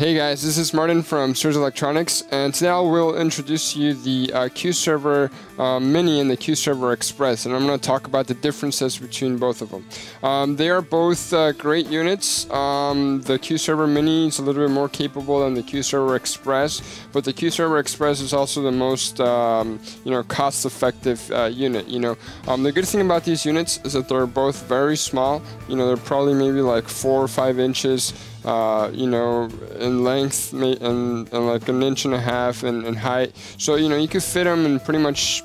Hey guys, this is Martin from Surge Electronics, and today I will introduce you the CueServer Mini and the CueServer Express, and I'm going to talk about the differences between both of them. They are both great units. The CueServer Mini is a little bit more capable than the CueServer Express, but the CueServer Express is also the most cost-effective unit. The good thing about these units is that they're both very small. They're probably maybe like 4 or 5 inches. In length and like 1.5 inches in height. So, you could fit them in pretty much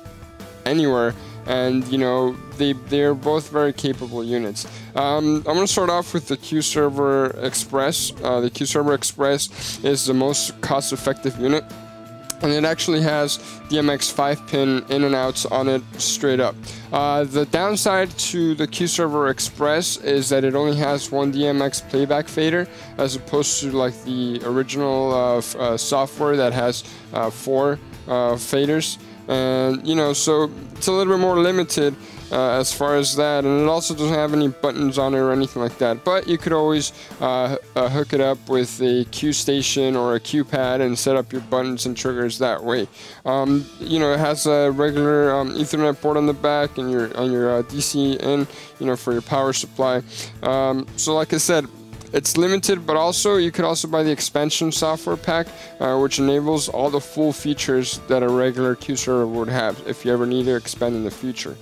anywhere, and, they're both very capable units. I'm going to start off with the CueServer Express. The CueServer Express is the most cost-effective unit, and it actually has DMX 5-pin in and outs on it straight up. The downside to the CueServer Express is that it only has one DMX playback fader, as opposed to like the original software that has 4 faders, and so it's a little bit more limited as far as that, and it also doesn't have any buttons on it or anything like that. But you could always hook it up with a Cue station or a Cue pad and set up your buttons and triggers that way. It has a regular Ethernet port on the back and your DC in, for your power supply. So like I said, it's limited, but also you could also buy the expansion software pack, which enables all the full features that a regular CueServer would have if you ever need to expand in the future.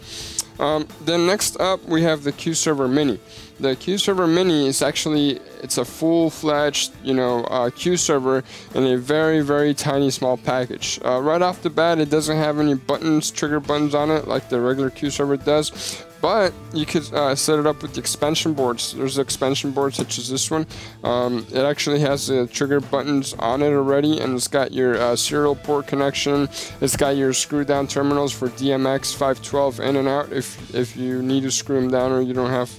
Then next up we have the CueServer Mini. The CueServer Mini is it's a full-fledged, CueServer in a very, very tiny small package. Right off the bat, it doesn't have any trigger buttons on it like the regular CueServer does. But you could set it up with the expansion boards. There's an expansion board such as this one. It actually has the trigger buttons on it already, and it's got your serial port connection. It's got your screw down terminals for DMX 512 in and out if you need to screw them down or you don't have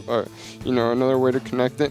another way to connect it.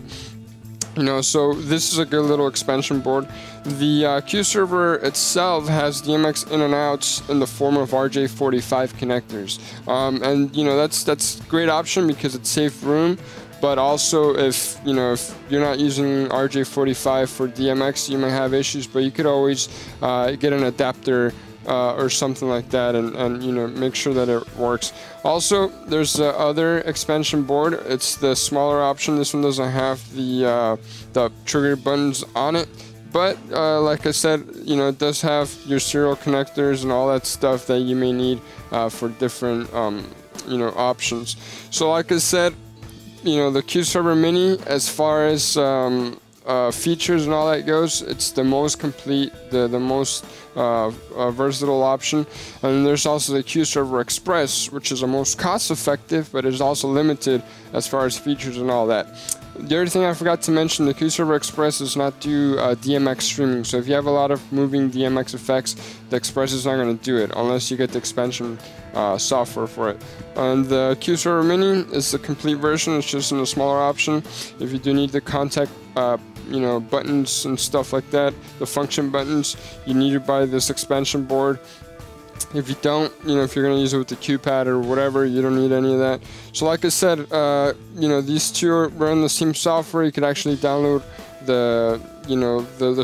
So this is a good little expansion board. The CueServer itself has DMX in and outs in the form of RJ45 connectors, and that's a great option because it saves room. But also, if you're not using RJ45 for DMX, you might have issues. But you could always get an adapter or something like that, and make sure that it works. Also, there's the other expansion board. It's the smaller option. This one doesn't have the trigger buttons on it, but like I said, it does have your serial connectors and all that stuff that you may need for different options. So like I said, the CueServer Mini, as far as features and all that goes, it's the most complete, the most versatile option. And there's also the CueServer Express, which is the most cost-effective, but is also limited as far as features and all that. The other thing I forgot to mention, the CueServer Express does not do DMX streaming. So if you have a lot of moving DMX effects, the Express is not going to do it unless you get the expansion software for it. And the CueServer Mini is the complete version. It's just in a smaller option. If you do need the contact buttons and stuff like that, the function buttons, you need to buy this expansion board. If you don't, if you're going to use it with the Cue pad or whatever, you don't need any of that. So like I said, these two run the same software. You could actually download the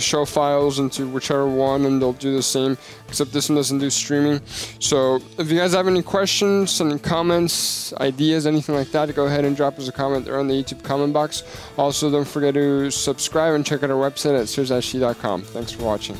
show files into whichever one, and they'll do the same, except this one doesn't do streaming. So if you guys have any questions, any comments, ideas, anything like that, go ahead and drop us a comment there on the YouTube comment box. Also, don't forget to subscribe and check out our website at SMPTE.com. Thanks for watching.